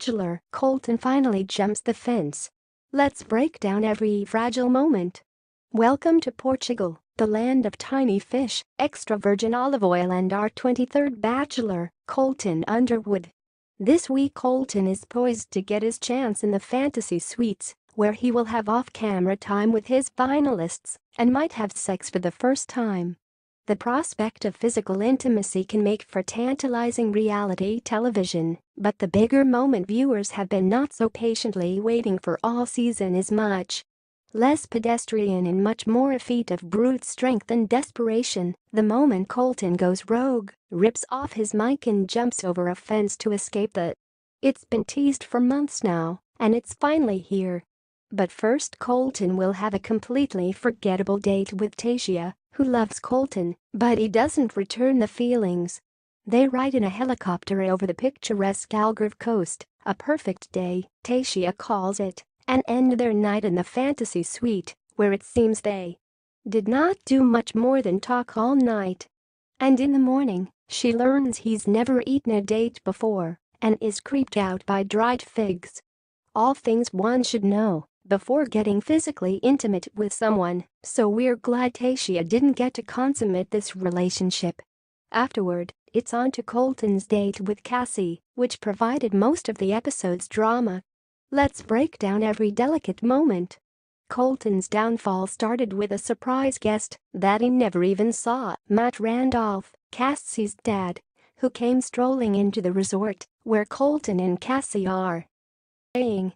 Bachelor, Colton finally jumps the fence. Let's break down every fragile moment. Welcome to Portugal, the land of tiny fish, extra virgin olive oil and our 23rd Bachelor, Colton Underwood. This week Colton is poised to get his chance in the fantasy suites, where he will have off-camera time with his finalists and might have sex for the first time. The prospect of physical intimacy can make for tantalizing reality television, but the bigger moment viewers have been not so patiently waiting for all season is much less pedestrian and much more a feat of brute strength and desperation. The moment Colton goes rogue, rips off his mic and jumps over a fence to escape the. It's been teased for months now, and it's finally here. But first Colton will have a completely forgettable date with Tayshia, who loves Colton, but he doesn't return the feelings. They ride in a helicopter over the picturesque Algarve coast, a perfect day, Tayshia calls it, and end their night in the fantasy suite, where it seems they did not do much more than talk all night. And in the morning, she learns he's never eaten a date before and is creeped out by dried figs. All things one should know before getting physically intimate with someone, so we're glad Tayshia didn't get to consummate this relationship. Afterward, it's on to Colton's date with Cassie, which provided most of the episode's drama. Let's break down every delicate moment. Colton's downfall started with a surprise guest that he never even saw, Randolph, Cassie's dad, who came strolling into the resort where Colton and Cassie are staying.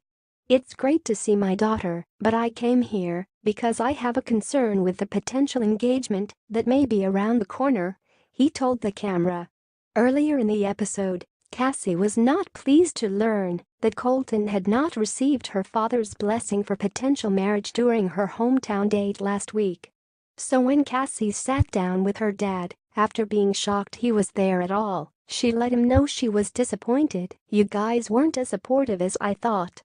"It's great to see my daughter, but I came here because I have a concern with the potential engagement that may be around the corner," he told the camera. Earlier in the episode, Cassie was not pleased to learn that Colton had not received her father's blessing for potential marriage during her hometown date last week. So when Cassie sat down with her dad, after being shocked he was there at all, she let him know she was disappointed. "You guys weren't as supportive as I thought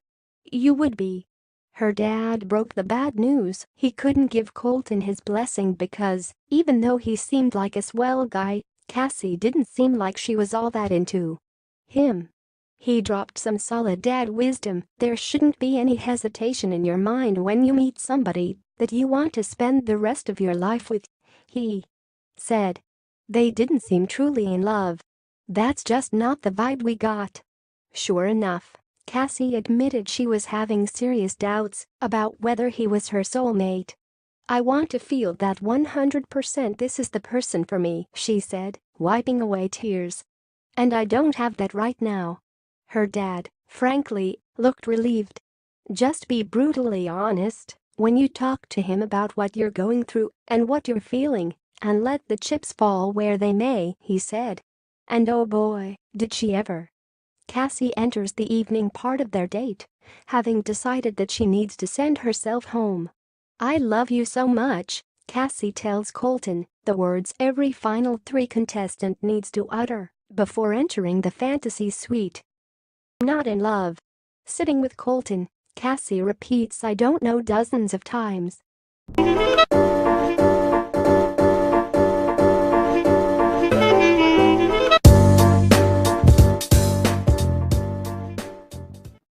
you would be." Her dad broke the bad news. He couldn't give Colton his blessing because, even though he seemed like a swell guy, Cassie didn't seem like she was all that into him. He dropped some solid dad wisdom. "There shouldn't be any hesitation in your mind when you meet somebody that you want to spend the rest of your life with," he said. "They didn't seem truly in love. That's just not the vibe we got." Sure enough, Cassie admitted she was having serious doubts about whether he was her soulmate. "I want to feel that 100% this is the person for me," she said, wiping away tears. "And I don't have that right now." Her dad, frankly, looked relieved. "Just be brutally honest when you talk to him about what you're going through and what you're feeling, and let the chips fall where they may," he said. And oh boy, did she ever. Cassie enters the evening part of their date, having decided that she needs to send herself home. "I love you so much," Cassie tells Colton, the words every final three contestant needs to utter before entering the fantasy suite. "Not in love." Sitting with Colton, Cassie repeats "I don't know" dozens of times.